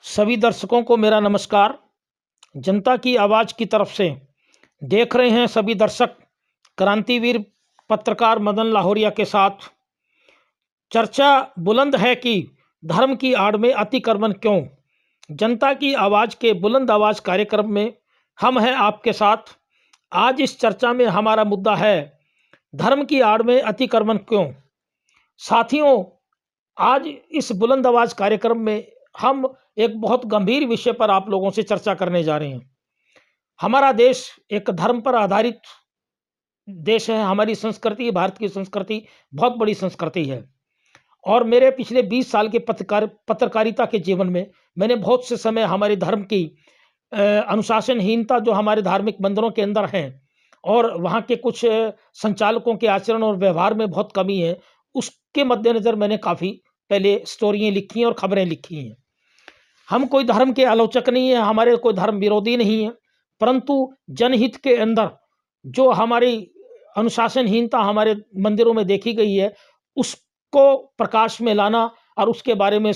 सभी दर्शकों को मेरा नमस्कार। जनता की आवाज़ की तरफ से देख रहे हैं सभी दर्शक क्रांतिवीर पत्रकार मदन लाहौरिया के साथ। चर्चा बुलंद है कि धर्म की आड़ में अतिक्रमण क्यों। जनता की आवाज़ के बुलंद आवाज़ कार्यक्रम में हम हैं आपके साथ। आज इस चर्चा में हमारा मुद्दा है धर्म की आड़ में अतिक्रमण क्यों। साथियों, आज इस बुलंद आवाज़ कार्यक्रम में हम एक बहुत गंभीर विषय पर आप लोगों से चर्चा करने जा रहे हैं। हमारा देश एक धर्म पर आधारित देश है। हमारी संस्कृति, भारत की संस्कृति बहुत बड़ी संस्कृति है और मेरे पिछले 20 साल के पत्रकारिता के जीवन में मैंने बहुत से समय हमारे धर्म की अनुशासनहीनता जो हमारे धार्मिक मंदिरों के अंदर हैं और वहाँ के कुछ संचालकों के आचरण और व्यवहार में बहुत कमी है, उसके मद्देनज़र मैंने काफ़ी पहले स्टोरियाँ लिखी हैं और खबरें लिखी हैं। हम कोई धर्म के आलोचक नहीं है, हमारे कोई धर्म विरोधी नहीं है, परंतु जनहित के अंदर जो हमारी अनुशासनहीनता हमारे मंदिरों में देखी गई है, उसको प्रकाश में लाना और उसके बारे में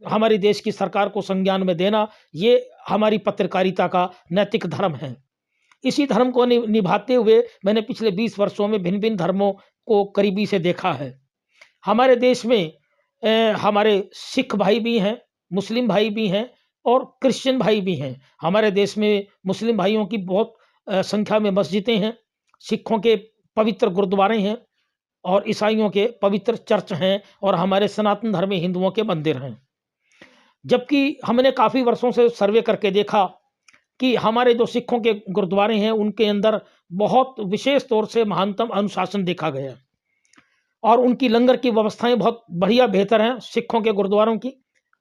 हमारे देश की सरकार को संज्ञान में देना, ये हमारी पत्रकारिता का नैतिक धर्म है। इसी धर्म को निभाते हुए मैंने पिछले 20 वर्षों में भिन्न-भिन्न धर्मों को करीबी से देखा है। हमारे देश में हमारे सिख भाई भी हैं, मुस्लिम भाई भी हैं और क्रिश्चियन भाई भी हैं। हमारे देश में मुस्लिम भाइयों की बहुत संख्या में मस्जिदें हैं, सिखों के पवित्र गुरुद्वारे हैं और ईसाइयों के पवित्र चर्च हैं और हमारे सनातन धर्मी हिंदुओं के मंदिर हैं। जबकि हमने काफ़ी वर्षों से सर्वे करके देखा कि हमारे जो सिखों के गुरुद्वारे हैं, उनके अंदर बहुत विशेष तौर से महानतम अनुशासन देखा गया और उनकी लंगर की व्यवस्थाएं बहुत बढ़िया बेहतर हैं। सिखों के गुरुद्वारों की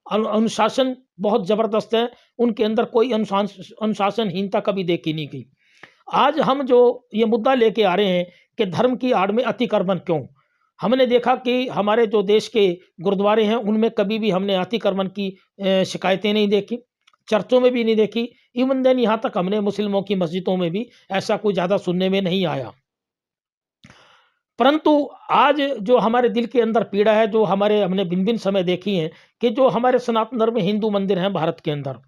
अनुशासन बहुत ज़बरदस्त है, उनके अंदर कोई अनुशासनहीनता कभी देखी नहीं गई। आज हम जो ये मुद्दा लेके आ रहे हैं कि धर्म की आड़ में अतिक्रमण क्यों, हमने देखा कि हमारे जो देश के गुरुद्वारे हैं उनमें कभी भी हमने अतिक्रमण की शिकायतें नहीं देखी, चर्चों में भी नहीं देखी। इवन देन यहाँ तक हमने मुस्लिमों की मस्जिदों में भी ऐसा कोई ज़्यादा सुनने में नहीं आया। परंतु आज जो हमारे दिल के अंदर पीड़ा है, जो हमने भिन्न-भिन्न समय देखी है कि जो हमारे सनातन धर्म में हिंदू मंदिर हैं भारत के अंदर,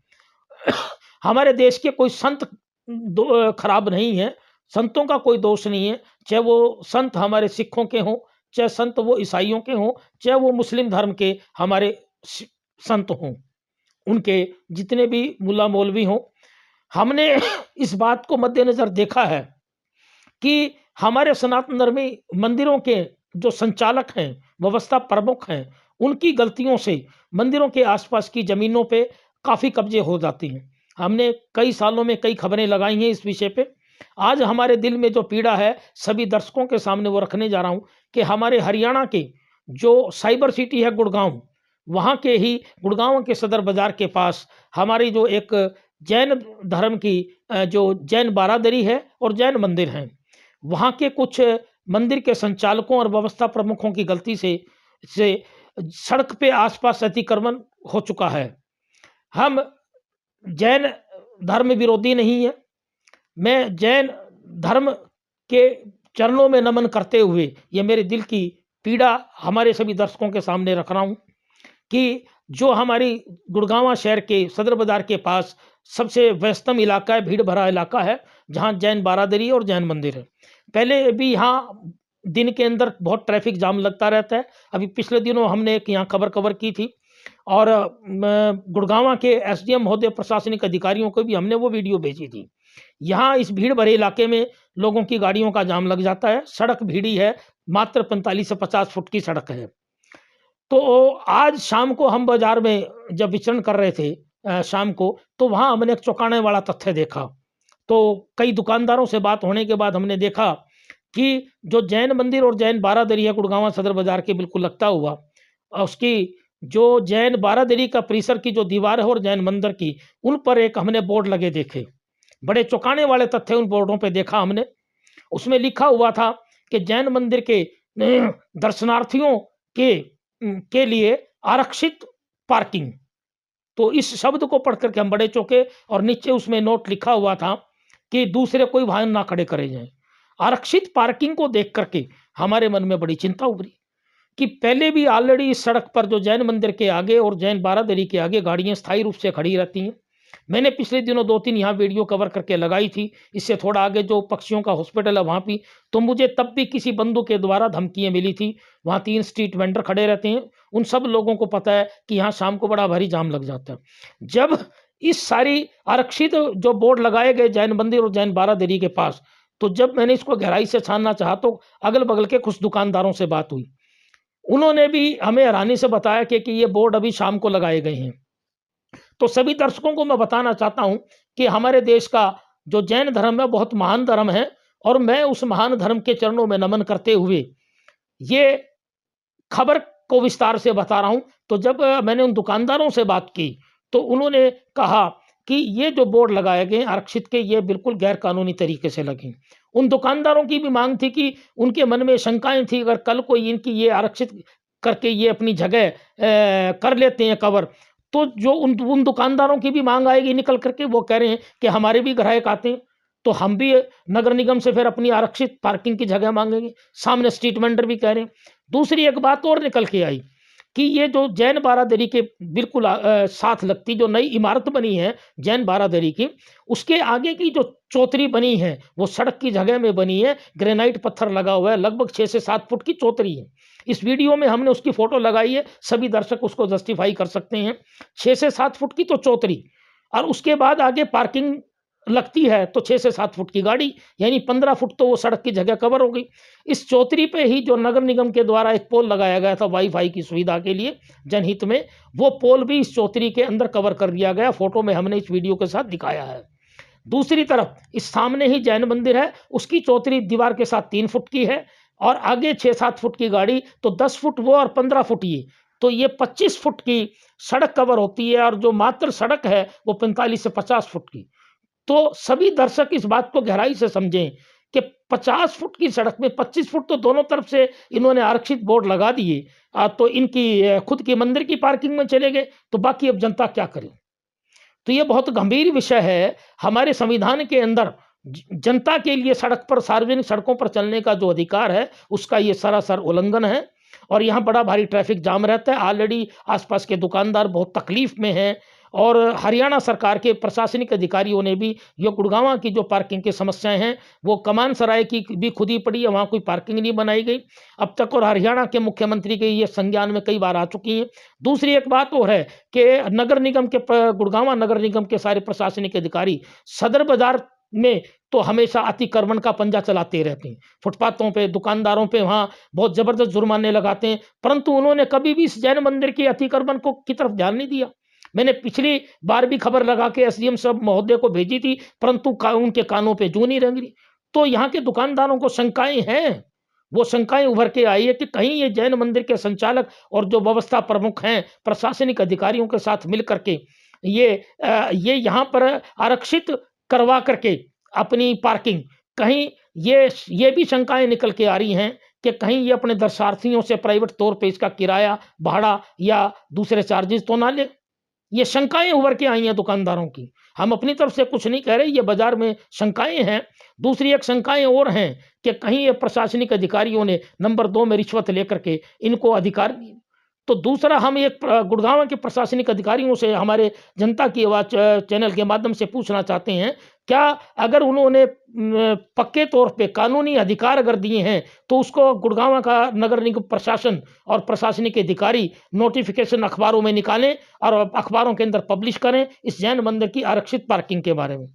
हमारे देश के कोई संत खराब नहीं है, संतों का कोई दोष नहीं है, चाहे वो संत हमारे सिखों के हों, चाहे संत वो ईसाइयों के हों, चाहे वो मुस्लिम धर्म के हमारे संत हों, उनके जितने भी मुल्ला मौलवी हों। हमने इस बात को मद्देनज़र देखा है कि हमारे सनातन धर्मी मंदिरों के जो संचालक हैं, व्यवस्था प्रमुख हैं, उनकी गलतियों से मंदिरों के आसपास की ज़मीनों पे काफ़ी कब्जे हो जाती हैं। हमने कई सालों में कई खबरें लगाई हैं इस विषय पे। आज हमारे दिल में जो पीड़ा है, सभी दर्शकों के सामने वो रखने जा रहा हूँ कि हमारे हरियाणा के जो साइबर सिटी है गुड़गाँव, वहाँ के ही गुड़गाँव के सदर बाज़ार के पास हमारी जो एक जैन धर्म की जो जैन बारादरी है और जैन मंदिर हैं, वहाँ के कुछ मंदिर के संचालकों और व्यवस्था प्रमुखों की गलती से सड़क पे आसपास अतिक्रमण हो चुका है। हम जैन धर्म विरोधी नहीं है। मैं जैन धर्म के चरणों में नमन करते हुए ये मेरे दिल की पीड़ा हमारे सभी दर्शकों के सामने रख रहा हूँ कि जो हमारी गुड़गाँव शहर के सदर बाज़ार के पास सबसे व्यस्तम इलाका है, भीड़ भरा इलाका है, जहाँ जैन बारादरी और जैन मंदिर है। पहले भी यहाँ दिन के अंदर बहुत ट्रैफिक जाम लगता रहता है। अभी पिछले दिनों हमने एक यहाँ खबर कवर की थी और गुड़गाँव के एसडीएम महोदय प्रशासनिक अधिकारियों को भी हमने वो वीडियो भेजी थी। यहाँ इस भीड़ भरे इलाके में लोगों की गाड़ियों का जाम लग जाता है। सड़क भीड़ी है, मात्र 45 से 50 फुट की सड़क है। तो आज शाम को हम बाज़ार में जब विचरण कर रहे थे शाम को, तो वहाँ हमने एक चौंकाने वाला तथ्य देखा। तो कई दुकानदारों से बात होने के बाद हमने देखा कि जो जैन मंदिर और जैन बारादरी है गुड़गाँव सदर बाज़ार के बिल्कुल लगता हुआ, उसकी जो जैन बारादरी का परिसर की जो दीवार है और जैन मंदिर की, उन पर एक हमने बोर्ड लगे देखे। बड़े चौंकाने वाले तथ्य उन बोर्डों पे देखा हमने। उसमें लिखा हुआ था कि जैन मंदिर के दर्शनार्थियों के लिए आरक्षित पार्किंग। तो इस शब्द को पढ़ कर के हम बड़े चौंके और नीचे उसमें नोट लिखा हुआ था कि दूसरे कोई वाहन ना खड़े करे जाएं। आरक्षित पार्किंग को देख करके हमारे मन में बड़ी चिंता उभरी कि पहले भी ऑलरेडी इस सड़क पर जो जैन मंदिर के आगे और जैन बारादरी के आगे गाड़ियां स्थायी रूप से खड़ी रहती हैं। मैंने पिछले दिनों 2-3 यहाँ वीडियो कवर करके लगाई थी। इससे थोड़ा आगे जो पक्षियों का हॉस्पिटल है वहाँ भी, तो मुझे तब भी किसी बंधु के द्वारा धमकियाँ मिली थी। वहाँ 3 स्ट्रीट वेंडर खड़े रहते हैं। उन सब लोगों को पता है कि यहाँ शाम को बड़ा भारी जाम लग जाता है। जब इस सारी आरक्षित जो बोर्ड लगाए गए जैन मंदिर और जैन बारादरी के पास, तो जब मैंने इसको गहराई से छानना चाहा तो अगल-बगल के कुछ दुकानदारों से बात हुई। उन्होंने भी हमें हैरानी से बताया कि ये बोर्ड अभी शाम को लगाए गए हैं। तो सभी दर्शकों को मैं बताना चाहता हूं कि हमारे देश का जो जैन धर्म है बहुत महान धर्म है, और मैं उस महान धर्म के चरणों में नमन करते हुए ये खबर को विस्तार से बता रहा हूं। तो जब मैंने उन दुकानदारों से बात की तो उन्होंने कहा कि ये जो बोर्ड लगाए गए आरक्षित के, ये बिल्कुल गैर कानूनी तरीके से लगे। उन दुकानदारों की भी मांग थी कि उनके मन में शंकाएं थी, अगर कल को इनकी ये आरक्षित करके ये अपनी जगह कर लेते हैं कवर, तो जो उन दुकानदारों की भी मांग आएगी निकल करके। वो कह रहे हैं कि हमारे भी ग्राहक आते हैं, तो हम भी नगर निगम से फिर अपनी आरक्षित पार्किंग की जगह मांगेंगे। सामने स्ट्रीट वेंडर भी कह रहे हैं। दूसरी एक बात और निकल के आई कि ये जो जैन बारादरी के बिल्कुल साथ लगती जो नई इमारत बनी है जैन बारादरी की, उसके आगे की जो चौतरी बनी है वो सड़क की जगह में बनी है। ग्रेनाइट पत्थर लगा हुआ है, लगभग 6 से 7 फुट की चौतरी है। इस वीडियो में हमने उसकी फोटो लगाई है, सभी दर्शक उसको जस्टिफाई कर सकते हैं। 6 से 7 फुट की तो चौतरी, और उसके बाद आगे पार्किंग लगती है तो 6 से 7 फुट की गाड़ी, यानी 15 फुट तो वो सड़क की जगह कवर हो गई। इस चौतरी पे ही जो नगर निगम के द्वारा एक पोल लगाया गया था वाईफाई की सुविधा के लिए जनहित में, वो पोल भी इस चौतरी के अंदर कवर कर दिया गया। फोटो में हमने इस वीडियो के साथ दिखाया है। दूसरी तरफ इस सामने ही जैन मंदिर है, उसकी चौतरी दीवार के साथ 3 फुट की है, और आगे 6-7 फुट की गाड़ी, तो 10 फुट वो और 15 फुट ये, तो ये 25 फुट की सड़क कवर होती है। और जो मात्र सड़क है वो 45 से 50 फुट की। तो सभी दर्शक इस बात को गहराई से समझें कि 50 फुट की सड़क में 25 फुट तो दोनों तरफ से इन्होंने आरक्षित बोर्ड लगा दिए, तो इनकी खुद की मंदिर की पार्किंग में चले गए, तो बाकी अब जनता क्या करे। तो ये बहुत गंभीर विषय है। हमारे संविधान के अंदर जनता के लिए सड़क पर, सार्वजनिक सड़कों पर चलने का जो अधिकार है उसका ये सरासर उल्लंघन है, और यहाँ बड़ा भारी ट्रैफिक जाम रहता है। ऑलरेडी आसपास के दुकानदार बहुत तकलीफ में हैं, और हरियाणा सरकार के प्रशासनिक अधिकारियों ने भी ये गुड़गांव की जो पार्किंग की समस्याएं हैं वो कमान सराय की भी खुद ही पड़ी है, वहाँ कोई पार्किंग नहीं बनाई गई अब तक, और हरियाणा के मुख्यमंत्री के ये संज्ञान में कई बार आ चुकी है। दूसरी एक बात और है कि नगर निगम के गुड़गांव नगर निगम के सारे प्रशासनिक अधिकारी सदर बाजार में तो हमेशा अतिक्रमण का पंजा चलाते रहते हैं। फुटपाथों पे, दुकानदारों पे वहाँ बहुत जबरदस्त जुर्माने लगाते हैं, परंतु उन्होंने कभी भी इस जैन मंदिर के अतिक्रमण को की तरफ ध्यान नहीं दिया। मैंने पिछली बार भी खबर लगा के एसडीएम साहब महोदय को भेजी थी, परंतु उनके कानों पे जूं नहीं रेंग रही। तो यहाँ के दुकानदारों को शंकाएं हैं, वो शंकाएं उभर के आई है कि कहीं ये जैन मंदिर के संचालक और जो व्यवस्था प्रमुख हैं प्रशासनिक अधिकारियों के साथ मिल करके ये यहाँ पर आरक्षित करवा करके अपनी पार्किंग, कहीं ये भी शंकाएं निकल के आ रही हैं कि कहीं ये अपने दर्शनार्थियों से प्राइवेट तौर पे इसका किराया, भाड़ा या दूसरे चार्जेस तो ना ले। ये शंकाएं उभर के आई हैं दुकानदारों की। हम अपनी तरफ से कुछ नहीं कह रहे, ये बाजार में शंकाएं हैं। दूसरी एक शंकाएं और हैं कि कहीं ये प्रशासनिक अधिकारियों ने नंबर 2 में रिश्वत लेकर के इनको अधिकार दिए। तो दूसरा, हम एक गुड़गांव के प्रशासनिक अधिकारियों से हमारे जनता की आवाज़ चैनल के माध्यम से पूछना चाहते हैं, क्या अगर उन्होंने पक्के तौर पे कानूनी अधिकार अगर दिए हैं तो उसको गुड़गांव का नगर निगम प्रशासन और प्रशासनिक अधिकारी नोटिफिकेशन अखबारों में निकालें और अखबारों के अंदर पब्लिश करें इस जैन मंदिर की आरक्षित पार्किंग के बारे में।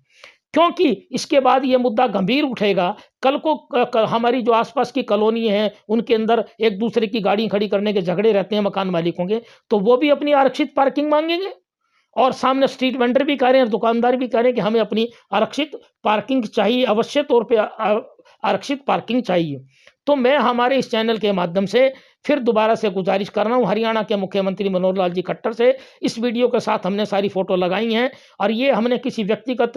क्योंकि इसके बाद ये मुद्दा गंभीर उठेगा। कल को हमारी जो आसपास की कॉलोनी है उनके अंदर एक दूसरे की गाड़ी खड़ी करने के झगड़े रहते हैं मकान मालिकों के, तो वो भी अपनी आरक्षित पार्किंग मांगेंगे। और सामने स्ट्रीट वेंडर भी कह रहे हैं, दुकानदार भी कह रहे हैं कि हमें अपनी आरक्षित पार्किंग चाहिए, अवश्य तौर पे आरक्षित पार्किंग चाहिए। तो मैं हमारे इस चैनल के माध्यम से फिर दोबारा से गुजारिश कर रहा हूँ हरियाणा के मुख्यमंत्री मनोहर लाल जी खट्टर से। इस वीडियो के साथ हमने सारी फोटो लगाई हैं, और ये हमने किसी व्यक्तिगत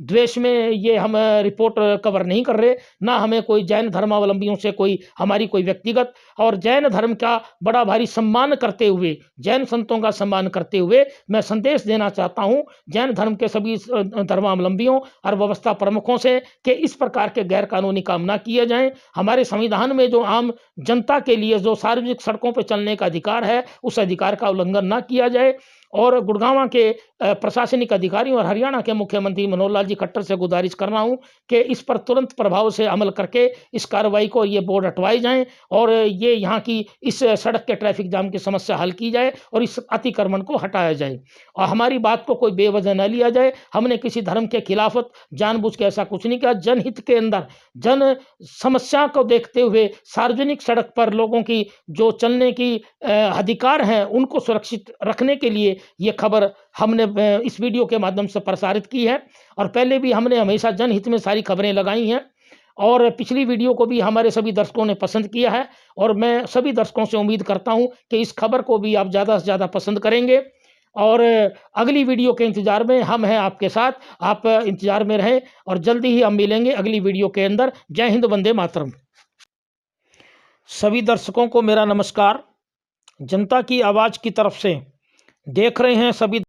द्वेष में ये हम रिपोर्ट कवर नहीं कर रहे, ना हमें कोई जैन धर्मावलंबियों से कोई हमारी कोई व्यक्तिगत, और जैन धर्म का बड़ा भारी सम्मान करते हुए, जैन संतों का सम्मान करते हुए मैं संदेश देना चाहता हूँ जैन धर्म के सभी धर्मावलंबियों और व्यवस्था प्रमुखों से कि इस प्रकार के गैर कानूनी काम ना किए जाएं। हमारे संविधान संविधान में जो आम जनता के लिए जो सार्वजनिक सड़कों पर चलने का अधिकार है, उस अधिकार का उल्लंघन ना किया जाए। और गुड़गांव के प्रशासनिक अधिकारियों और हरियाणा के मुख्यमंत्री मनोहर लाल जी खट्टर से गुजारिश कर रहा हूँ कि इस पर तुरंत प्रभाव से अमल करके इस कार्रवाई को, ये बोर्ड हटवाए जाएँ और ये यहाँ की इस सड़क के ट्रैफिक जाम की समस्या हल की जाए और इस अतिक्रमण को हटाया जाए। और हमारी बात को कोई बेवजह न लिया जाए। हमने किसी धर्म के खिलाफत जानबूझ के ऐसा कुछ नहीं किया। जनहित के अंदर, जन समस्या को देखते हुए सार्वजनिक सड़क पर लोगों की जो चलने की अधिकार हैं, उनको सुरक्षित रखने के लिए ये खबर हमने इस वीडियो के माध्यम से प्रसारित की है। और पहले भी हमने हमेशा जनहित में सारी खबरें लगाई हैं और पिछली वीडियो को भी हमारे सभी दर्शकों ने पसंद किया है। और मैं सभी दर्शकों से उम्मीद करता हूं कि इस खबर को भी आप ज़्यादा से ज़्यादा पसंद करेंगे। और अगली वीडियो के इंतज़ार में हम हैं आपके साथ, आप इंतज़ार में रहें और जल्दी ही हम मिलेंगे अगली वीडियो के अंदर। जय हिंद, वंदे मातरम। सभी दर्शकों को मेरा नमस्कार। जनता की आवाज़ की तरफ से देख रहे हैं सभी